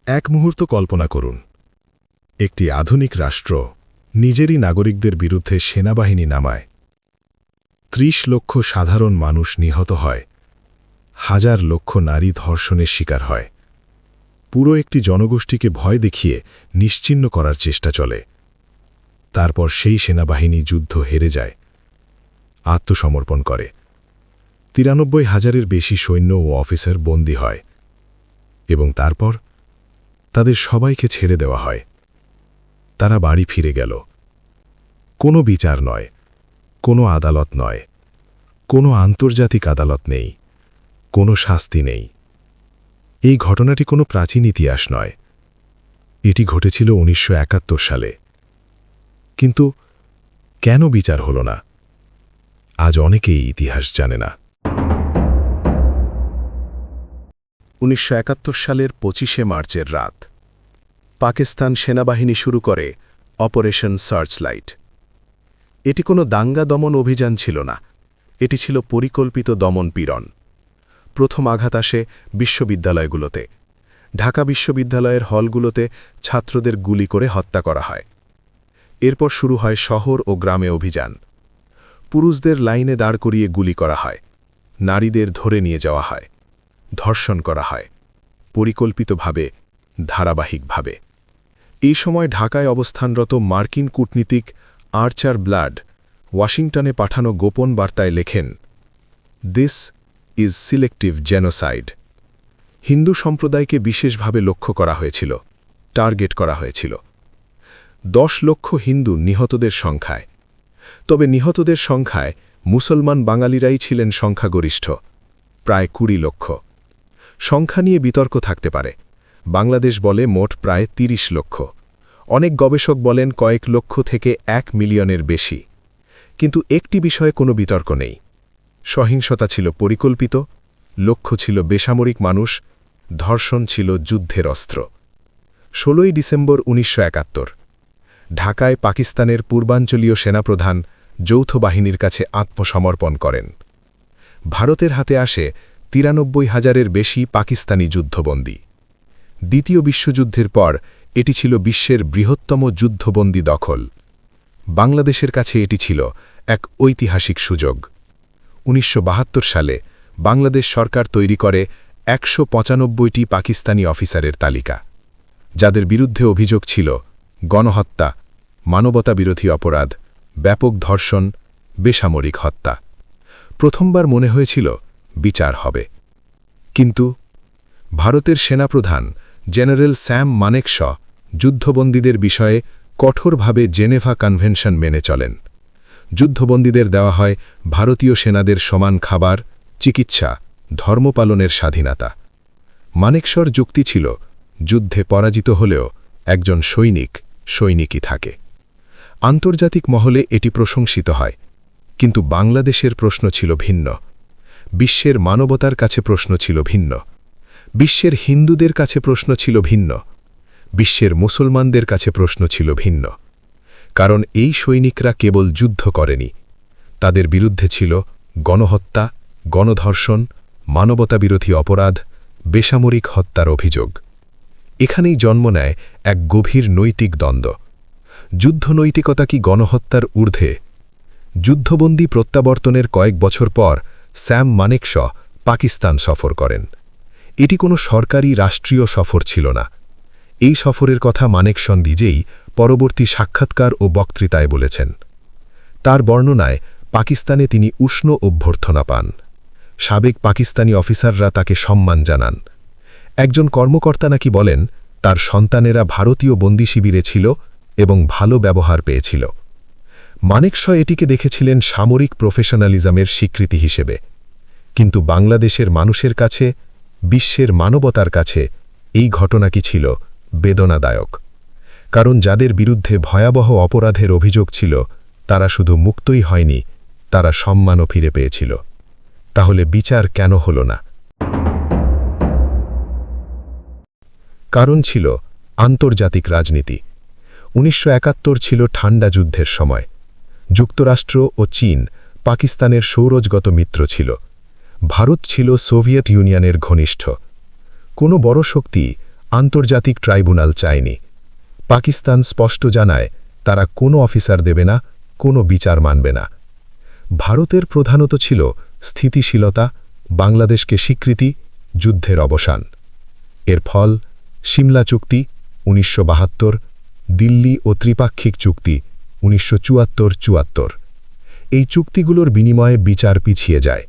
এক মুহূর্ত কল্পনা করুন, একটি আধুনিক রাষ্ট্র নিজেরই নাগরিকদের বিরুদ্ধে সেনাবাহিনী নামায়। ৩০ লক্ষ সাধারণ মানুষ নিহত হয়, হাজার লক্ষ নারী ধর্ষণের শিকার হয়। পুরো একটি জনগোষ্ঠীকে ভয় দেখিয়ে নিশ্চিহ্ন করার চেষ্টা চলে। তারপর সেই সেনাবাহিনী যুদ্ধ হেরে যায়, আত্মসমর্পণ করে। ৯৩,০০০-এর বেশি সৈন্য ও অফিসার বন্দী হয় এবং তারপর তাদের সবাইকে ছেড়ে দেওয়া হয়। তারা বাড়ি ফিরে গেল। কোনো বিচার নয়, কোনো আদালত নয়, কোনো আন্তর্জাতিক আদালত নেই, কোনো শাস্তি নেই। এই ঘটনাটি কোনো প্রাচীন ইতিহাস নয়, এটি ঘটেছিল ১৯৭১ সালে। কিন্তু কেন বিচার হল না, আজ অনেকেই ইতিহাস জানে না। ১৯৭১ সালের ২৫শে মার্চের রাত, পাকিস্তান সেনাবাহিনী শুরু করে অপারেশন সার্চলাইট। এটি কোনো দাঙ্গা দমন অভিযান ছিল না, এটি ছিল পরিকল্পিত দমন-পীড়ন। প্রথম আঘাত আসে বিশ্ববিদ্যালয়গুলোতে। ঢাকা বিশ্ববিদ্যালয়ের হলগুলোতে ছাত্রদের গুলি করে হত্যা করা হয়। এরপর শুরু হয় শহর ও গ্রামে অভিযান। পুরুষদের লাইনে দাঁড় করিয়ে গুলি করা হয়, নারীদের ধরে নিয়ে যাওয়া হয়, ধর্ষণ করা হয়, পরিকল্পিতভাবে, ধারাবাহিকভাবে। এই সময় ঢাকায় অবস্থানরত মার্কিন কূটনীতিক আর্চার ব্লাড ওয়াশিংটনে পাঠানো গোপন বার্তায় লেখেন, this is selective genocide. Hindu সম্প্রদায়কে বিশেষভাবে লক্ষ্য করা হয়েছিল, টার্গেট করা হয়েছিল। ১০ লক্ষ হিন্দু নিহতদের সংখ্যায়। তবে নিহতদের সংখ্যায় মুসলমান বাঙালিরাই ছিলেন সংখ্যাগরিষ্ঠ, প্রায় ২০ লক্ষ। সংখ্যা নিয়ে বিতর্ক থাকতে পারে। বাংলাদেশ বলে মোট প্রায় ৩০ লক্ষ। অনেক গবেষক বলেন কয়েক লক্ষ থেকে ১ মিলিয়নের বেশি। কিন্তু একটি বিষয়ে কোনো বিতর্ক নেই। সহিংসতা ছিল পরিকল্পিত, লক্ষ্য ছিল বেসামরিক মানুষ, ধর্ষণ ছিল যুদ্ধের অস্ত্র। ১৬ই ডিসেম্বর ১৯৭১ ঢাকায় পাকিস্তানের পূর্বাঞ্চলীয় সেনাপ্রধান যৌথ বাহিনীর কাছে আত্মসমর্পণ করেন। ভারতের হাতে আসে ৯৩,০০০-এর বেশি পাকিস্তানি যুদ্ধবন্দী। দ্বিতীয় বিশ্বযুদ্ধের পর এটি ছিল বিশ্বের বৃহত্তম যুদ্ধবন্দী দখল। বাংলাদেশের কাছে এটি ছিল এক ঐতিহাসিক সুযোগ। ১৯৭২ সালে বাংলাদেশ সরকার তৈরি করে ১৯৫টি পাকিস্তানি অফিসারের তালিকা, যাদের বিরুদ্ধে অভিযোগ ছিল গণহত্যা, মানবতাবিরোধী অপরাধ, ব্যাপক ধর্ষণ, বেসামরিক হত্যা। প্রথমবার মনে হয়েছিল বিচার হবে। কিন্তু ভারতের সেনাপ্রধান জেনারেল স্যাম মানেকশ যুদ্ধবন্দীদের বিষয়ে কঠোরভাবে জেনেভা কনভেনশন মেনে চলেন। যুদ্ধবন্দীদের দেওয়া হয় ভারতীয় সেনাদের সমান খাবার, চিকিৎসা, ধর্মপালনের স্বাধীনতা। মানেকশর যুক্তি ছিল, যুদ্ধে পরাজিত হলেও একজন সৈনিকই থাকে। আন্তর্জাতিক মহলে এটি প্রশংসিত হয়, কিন্তু বাংলাদেশের প্রশ্ন ছিল ভিন্ন। বিশ্বের মানবতার কাছে প্রশ্ন ছিল ভিন্ন। বিশ্বের হিন্দুদের কাছে প্রশ্ন ছিল ভিন্ন। বিশ্বের মুসলমানদের কাছে প্রশ্ন ছিল ভিন্ন। কারণ এই সৈনিকরা কেবল যুদ্ধ করেনি, তাদের বিরুদ্ধে ছিল গণহত্যা, গণধর্ষণ, মানবতাবিরোধী অপরাধ, বেসামরিক হত্যার অভিযোগ। এখানেই জন্ম নেয় এক গভীর নৈতিক দ্বন্দ্ব। যুদ্ধনৈতিকতা কি গণহত্যার ঊর্ধ্বে? যুদ্ধবন্দী প্রত্যাবর্তনের কয়েক বছর পর স্যাম মানেকশ পাকিস্তান সফর করেন। এটি কোনো সরকারি রাষ্ট্রীয় সফর ছিল না। এই সফরের কথা মানেকশ নিজেই পরবর্তী সাক্ষাৎকার ও বক্তৃতায় বলেছেন। তার বর্ণনায় পাকিস্তানে তিনি উষ্ণ অভ্যর্থনা পান। সাবেক পাকিস্তানি অফিসাররা তাকে সম্মান জানান। একজন কর্মকর্তা নাকি বলেন, তার সন্তানেরা ভারতীয় বন্দী শিবিরে ছিল এবং ভালো ব্যবহার পেয়েছিল। মানেকশ এটিকে দেখেছিলেন সামরিক প্রফেশনালিজমের স্বীকৃতি হিসেবে। কিন্তু বাংলাদেশের মানুষের কাছে, বিশ্বের মানবতার কাছে এই ঘটনা কি ছিল বেদনাদায়ক। কারণ যাদের বিরুদ্ধে ভয়াবহ অপরাধের অভিযোগ ছিল, তারা শুধু মুক্তই হয়নি, তারা সম্মানও ফিরে পেয়েছিল। তাহলে বিচার কেন হল না? কারণ ছিল আন্তর্জাতিক রাজনীতি। ১৯৭১ ছিল ঠান্ডা যুদ্ধের সময়। যুক্তরাষ্ট্র ও চীন পাকিস্তানের সৌরজগত মিত্র ছিল। ভারত ছিল সোভিয়েত ইউনিয়নের ঘনিষ্ঠ। কোনো বড় শক্তি আন্তর্জাতিক ট্রাইব্যুনাল চায়নি। পাকিস্তান স্পষ্ট জানায় তারা কোনো অফিসার দেবে না, কোনো বিচার মানবে না। ভারতের প্রধানত ছিল স্থিতিশীলতা, বাংলাদেশকে স্বীকৃতি, যুদ্ধের অবসান। এর ফল সিমলা চুক্তি ১৯৭২, দিল্লি ও ত্রিপাক্ষিক চুক্তি ১৯৭৪-৭৪। এই চুক্তিগুলোর বিনিময়ে বিচার পিছিয়ে যায়।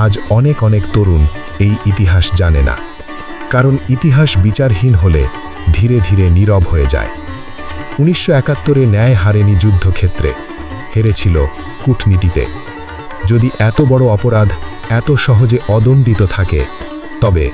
আজ অনেক অনেক তরুণ এই ইতিহাস জানে না, কারণ ইতিহাস বিচারহীন হলে ধীরে ধীরে নীরব হয়ে যায়। ১৯৭১-এ ন্যায় হারেনি যুদ্ধক্ষেত্রে, হেরেছিল কূটনীতিতে। যদি এত বড় অপরাধ এত সহজে অদণ্ডিত থাকে, তবে